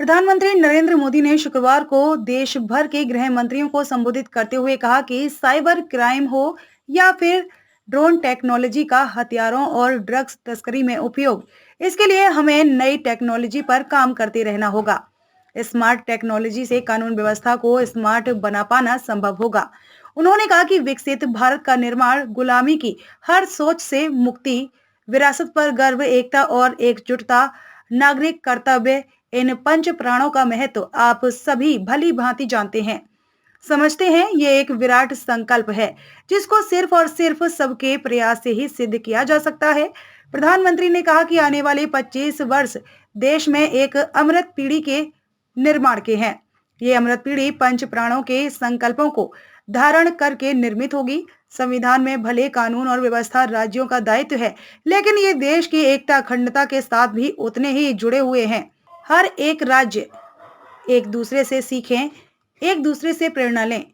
प्रधानमंत्री नरेंद्र मोदी ने शुक्रवार को देश भर के गृह मंत्रियों को संबोधित करते हुए कहा कि साइबर क्राइम हो या फिर ड्रोन टेक्नोलॉजी का हथियारों और ड्रग्स तस्करी में उपयोग, इसके लिए हमें नई टेक्नोलॉजी पर काम करते रहना होगा। स्मार्ट टेक्नोलॉजी से कानून व्यवस्था को स्मार्ट बना पाना संभव होगा। उन्होंने कहा कि विकसित भारत का निर्माण गुलामी की हर सोच से मुक्ति, विरासत पर गर्व, एकता और एकजुटता, नागरिक कर्तव्य, इन पंच प्राणों का महत्व आप सभी भली भांति जानते हैं, समझते हैं। ये एक विराट संकल्प है जिसको सिर्फ और सिर्फ सबके प्रयास से ही सिद्ध किया जा सकता है। प्रधानमंत्री ने कहा कि आने वाले 25 वर्ष देश में एक अमृत पीढ़ी के निर्माण के हैं। ये अमृत पीढ़ी पंच प्राणों के संकल्पों को धारण करके निर्मित होगी। संविधान में भले कानून और व्यवस्था राज्यों का दायित्व है, लेकिन ये देश की एकता अखंडता के साथ भी उतने ही जुड़े हुए हैं। हर एक राज्य एक दूसरे से सीखें, एक दूसरे से प्रेरणा लें।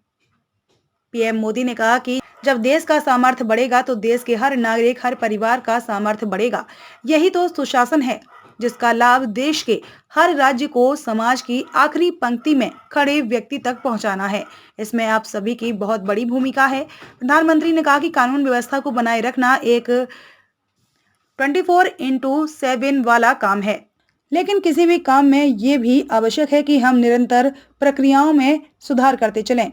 पीएम मोदी ने कहा कि जब देश का सामर्थ्य बढ़ेगा तो देश के हर नागरिक, हर परिवार का सामर्थ्य बढ़ेगा। यही तो सुशासन है जिसका लाभ देश के हर राज्य को समाज की आखिरी पंक्ति में खड़े व्यक्ति तक पहुंचाना है। इसमें आप सभी की बहुत बड़ी भूमिका है। प्रधानमंत्री ने कहा कि कानून व्यवस्था को बनाए रखना एक 24/7 वाला काम है, लेकिन किसी भी काम में ये भी आवश्यक है कि हम निरंतर प्रक्रियाओं में सुधार करते चलें,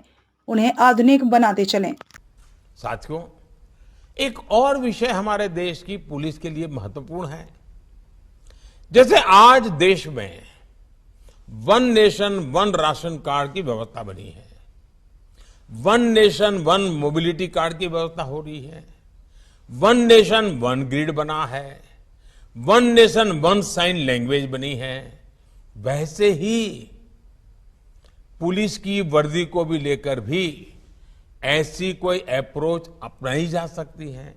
उन्हें आधुनिक बनाते चलें। साथियों, एक और विषय हमारे देश की पुलिस के लिए महत्वपूर्ण है। जैसे आज देश में one nation one ration card की व्यवस्था बनी है, one nation one mobility card की व्यवस्था हो रही है, वन नेशन वन ग्रिड बना है, one nation one sine language बनी है। वैसे ही पुलिस की वर्दी को भी लेकर भी ऐसी कोई अप्रोच अपनाई जा सकती है।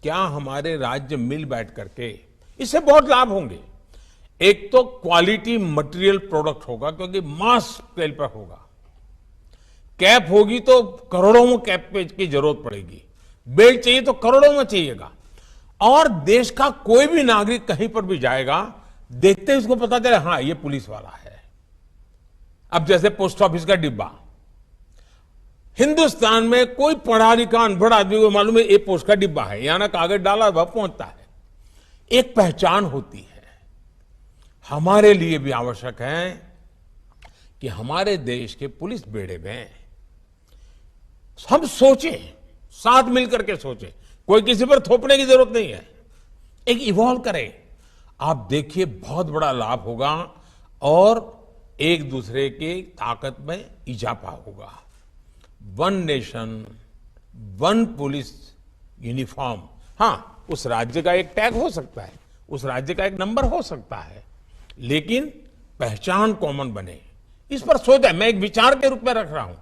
क्या हमारे राज्य मिल बैठ करके, इससे बहुत लाभ होंगे। एक तो क्वालिटी मटेरियल प्रोडक्ट होगा, क्योंकि मास स्केल पर होगा। कैप होगी तो करोड़ों में कैप की जरूरत पड़ेगी, बेल्ट चाहिए तो करोड़ों में चाहिएगा। और देश का कोई भी नागरिक कहीं पर भी जाएगा, देखते ही उसको पता चले हाँ ये पुलिस वाला है। अब जैसे पोस्ट ऑफिस का डिब्बा, हिंदुस्तान में कोई पढ़ा लिखा अनपढ़ आदमी को मालूम है ये पोस्ट का डिब्बा है, यहां ना कागज डाला वह पहुंचता है। एक पहचान होती है। हमारे लिए भी आवश्यक है कि हमारे देश के पुलिस बेड़े में हम सोचें, साथ मिलकर के सोचें। कोई किसी पर थोपने की जरूरत नहीं है, एक इवॉल्व करें। आप देखिए बहुत बड़ा लाभ होगा और एक दूसरे के ताकत में इजाफा होगा। One nation one police uniform, हाँ उस राज्य का एक टैग हो सकता है, उस राज्य का एक नंबर हो सकता है, लेकिन पहचान कॉमन बने, इस पर सोचा। मैं एक विचार के रूप में रख रहा हूं,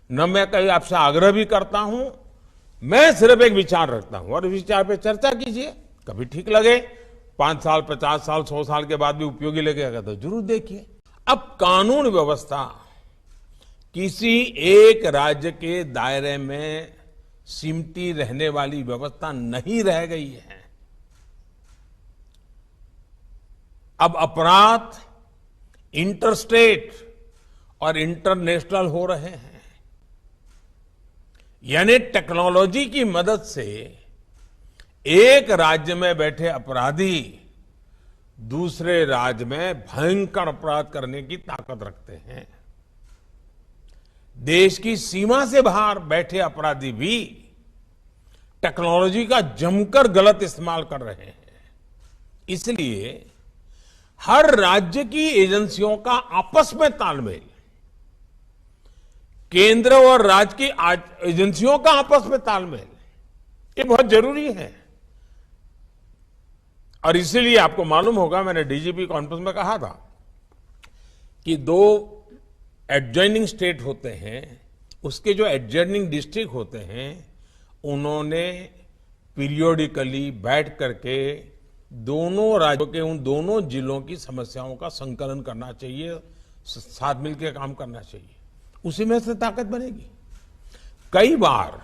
न मैं कहीं आपसे आग्रह भी करता हूं, मैं सिर्फ एक विचार रखता हूं और विचार पे चर्चा कीजिए। कभी ठीक लगे 5 साल 50 साल 100 साल के बाद भी उपयोगी लगेगा तो जरूर देखिए। अब कानून व्यवस्था किसी एक राज्य के दायरे में सिमटी रहने वाली व्यवस्था नहीं रह गई है। अब अपराध इंटरस्टेट और इंटरनेशनल हो रहे हैं। यानी टेक्नोलॉजी की मदद से एक राज्य में बैठे अपराधी दूसरे राज्य में भयंकर अपराध करने की ताकत रखते हैं। देश की सीमा से बाहर बैठे अपराधी भी टेक्नोलॉजी का जमकर गलत इस्तेमाल कर रहे हैं। इसलिए हर राज्य की एजेंसियों का आपस में तालमेल, केंद्र और राज्य की एजेंसियों का आपस में तालमेल, ये बहुत जरूरी है। और इसीलिए आपको मालूम होगा, मैंने डीजीपी कॉन्फ्रेंस में कहा था कि 2 एडजॉइनिंग स्टेट होते हैं, उसके जो एडजॉइनिंग डिस्ट्रिक्ट होते हैं, उन्होंने पीरियोडिकली बैठ करके दोनों राज्यों के उन दोनों जिलों की समस्याओं का संकलन करना चाहिए, साथ मिलकर काम करना चाहिए। उसी में से ताकत बनेगी। कई बार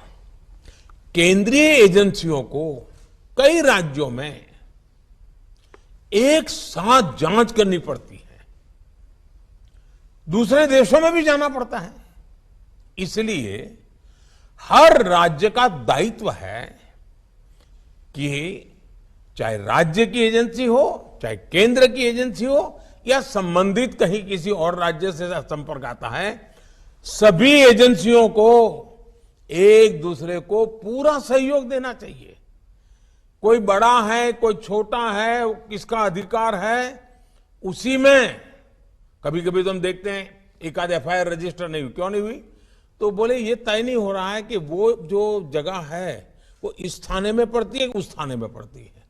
केंद्रीय एजेंसियों को कई राज्यों में एक साथ जांच करनी पड़ती है। दूसरे देशों में भी जाना पड़ता है। इसलिए हर राज्य का दायित्व है कि चाहे राज्य की एजेंसी हो, चाहे केंद्र की एजेंसी हो, या संबंधित कहीं किसी और राज्य से संपर्क आता है, सभी एजेंसियों को एक दूसरे को पूरा सहयोग देना चाहिए। कोई बड़ा है, कोई छोटा है, किसका अधिकार है, उसी में कभी कभी तो हम देखते हैं एक आध एफआईआर रजिस्टर नहीं हुई। क्यों नहीं हुई? तो बोले ये तय नहीं हो रहा है कि वो जो जगह है वो इस थाने में पड़ती है, उस थाने में पड़ती है।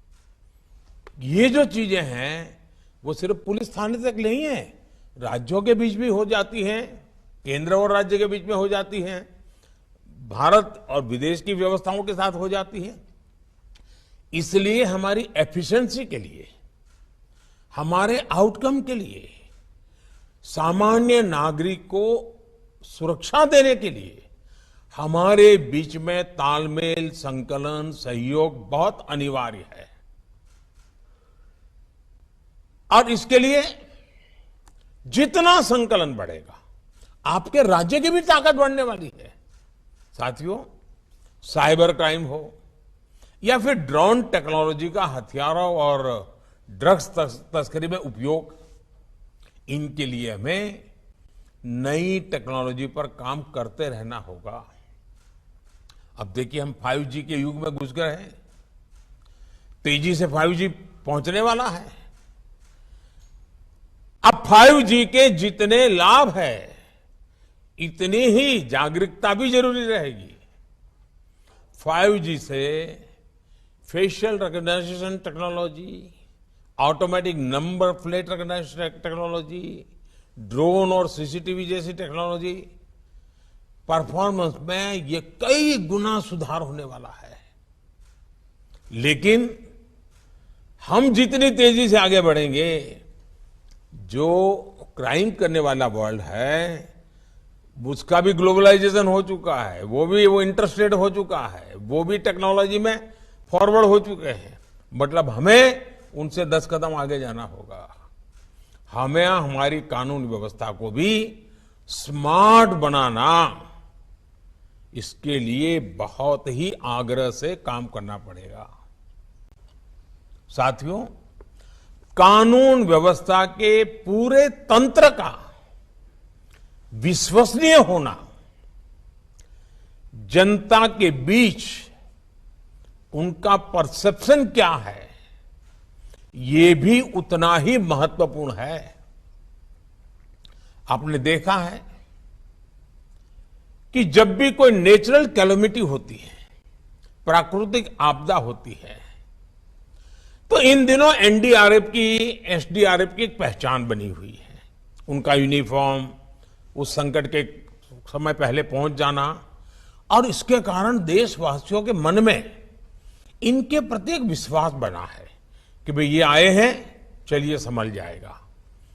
ये जो चीजें हैं वो सिर्फ पुलिस थाने तक नहीं है, राज्यों के बीच भी हो जाती हैं, केंद्र और राज्य के बीच में हो जाती हैं, भारत और विदेश की व्यवस्थाओं के साथ हो जाती है। इसलिए हमारी एफिशिएंसी के लिए, हमारे आउटकम के लिए, सामान्य नागरिक को सुरक्षा देने के लिए हमारे बीच में तालमेल, संकलन, सहयोग बहुत अनिवार्य है। और इसके लिए जितना संकलन बढ़ेगा, आपके राज्य की भी ताकत बढ़ने वाली है। साथियों, साइबर क्राइम हो या फिर ड्रोन टेक्नोलॉजी का हथियारों और ड्रग्स तस्करी में उपयोग, इनके लिए हमें नई टेक्नोलॉजी पर काम करते रहना होगा। अब देखिए, हम 5G के युग में घुस गए हैं। तेजी से 5G पहुंचने वाला है। अब 5G के जितने लाभ है, इतनी ही जागरूकता भी जरूरी रहेगी। 5G से facial recognition technology, automatic number plate recognition technology, drone और सीसीटीवी जैसी टेक्नोलॉजी, परफॉर्मेंस में ये कई गुना सुधार होने वाला है। लेकिन हम जितनी तेजी से आगे बढ़ेंगे, जो क्राइम करने वाला वर्ल्ड है उसका भी ग्लोबलाइजेशन हो चुका है, वो इंटरस्टेट हो चुका है, वो भी टेक्नोलॉजी में फॉरवर्ड हो चुके हैं। मतलब हमें उनसे 10 कदम आगे जाना होगा। हमें हमारी कानून व्यवस्था को भी स्मार्ट बनाना, इसके लिए बहुत ही आग्रह से काम करना पड़ेगा। साथियों, कानून व्यवस्था के पूरे तंत्र का विश्वसनीय होना जनता के बीच उनका परसेप्शन क्या है, ये भी उतना ही महत्वपूर्ण है। आपने देखा है कि जब भी कोई नेचुरल कैलेमिटी होती है, प्राकृतिक आपदा होती है, तो इन दिनों एनडीआरएफ की, एसडीआरएफ की एक पहचान बनी हुई है। उनका यूनिफॉर्म, उस संकट के समय पहले पहुंच जाना, और इसके कारण देशवासियों के मन में इनके प्रति एक विश्वास बना है कि भाई ये आए हैं, चलिए संभल जाएगा।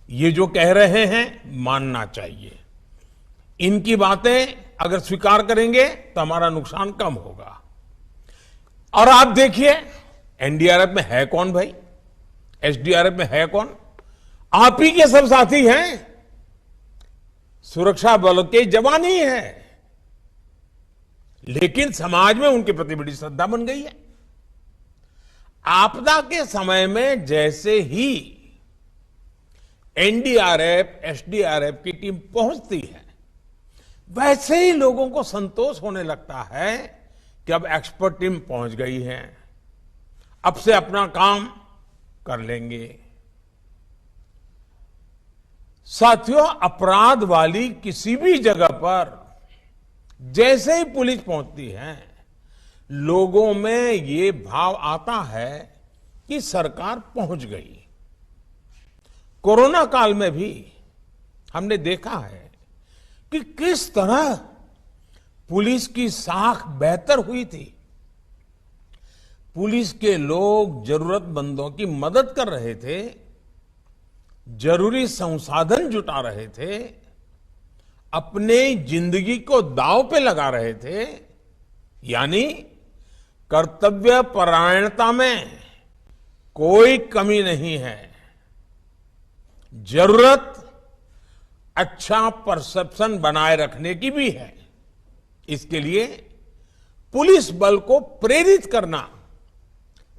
ये जो कह रहे हैं मानना चाहिए। इनकी बातें अगर स्वीकार करेंगे तो हमारा नुकसान कम होगा। और आप देखिए, एनडीआरएफ में है कौन भाई? एसडीआरएफ में है कौन? आप ही के सब साथी हैं, सुरक्षा बल के जवान ही हैं। लेकिन समाज में उनके प्रति बड़ी श्रद्धा बन गई है। आपदा के समय में जैसे ही एनडीआरएफ, एसडीआरएफ की टीम पहुंचती है, वैसे ही लोगों को संतोष होने लगता है कि अब एक्सपर्ट टीम पहुंच गई है, अब से अपना काम कर लेंगे। साथियों, अपराध वाली किसी भी जगह पर जैसे ही पुलिस पहुंचती है, लोगों में ये भाव आता है कि सरकार पहुंच गई। कोरोना काल में भी हमने देखा है कि किस तरह पुलिस की साख बेहतर हुई थी। पुलिस के लोग जरूरतमंदों की मदद कर रहे थे, जरूरी संसाधन जुटा रहे थे, अपने जिंदगी को दांव पे लगा रहे थे। यानी कर्तव्य परायणता में कोई कमी नहीं है। जरूरत अच्छा परसेप्शन बनाए रखने की भी है। इसके लिए पुलिस बल को प्रेरित करना,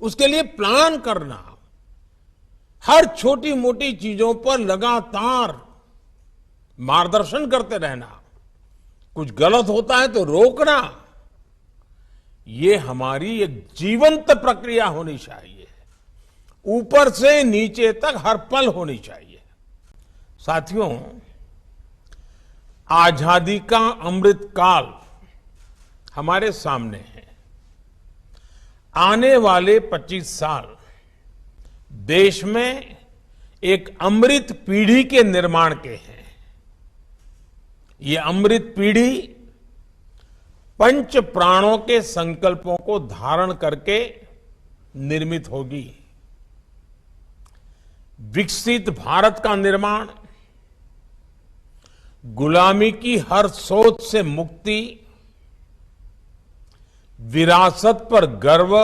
उसके लिए प्लान करना, हर छोटी मोटी चीजों पर लगातार मार्गदर्शन करते रहना, कुछ गलत होता है तो रोकना, ये हमारी एक जीवंत प्रक्रिया होनी चाहिए, ऊपर से नीचे तक हर पल होनी चाहिए। साथियों, आजादी का अमृत काल हमारे सामने है। आने वाले 25 साल देश में एक अमृत पीढ़ी के निर्माण के हैं। ये अमृत पीढ़ी पंच प्राणों के संकल्पों को धारण करके निर्मित होगी। विकसित भारत का निर्माण, गुलामी की हर सोच से मुक्ति, विरासत पर गर्व,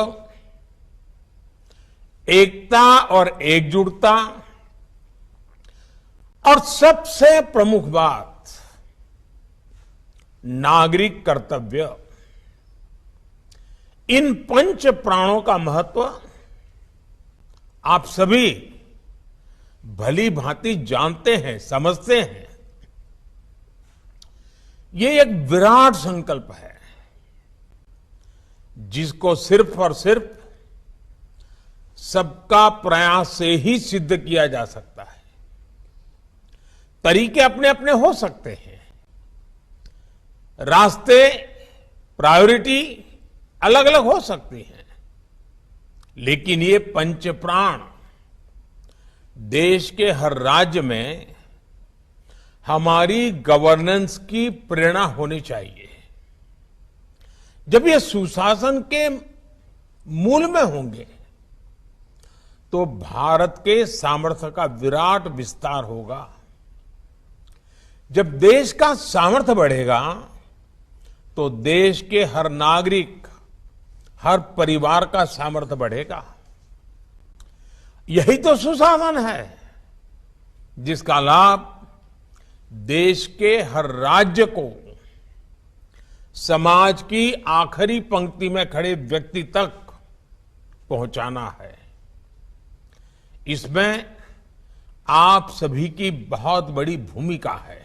एकता और एकजुटता और सबसे प्रमुख बात नागरिक कर्तव्य, इन पंच प्राणों का महत्व आप सभी भली भांति जानते हैं, समझते हैं। ये एक विराट संकल्प है जिसको सिर्फ और सिर्फ सबका प्रयास से ही सिद्ध किया जा सकता है। तरीके अपने अपने हो सकते हैं, रास्ते, प्रायोरिटी अलग अलग हो सकती हैं, लेकिन ये पंच प्राण देश के हर राज्य में हमारी गवर्नेंस की प्रेरणा होनी चाहिए। जब ये सुशासन के मूल में होंगे तो भारत के सामर्थ्य का विराट विस्तार होगा। जब देश का सामर्थ्य बढ़ेगा तो देश के हर नागरिक, हर परिवार का सामर्थ्य बढ़ेगा। यही तो सुशासन है जिसका लाभ देश के हर राज्य को समाज की आखिरी पंक्ति में खड़े व्यक्ति तक पहुंचाना है। इसमें आप सभी की बहुत बड़ी भूमिका है।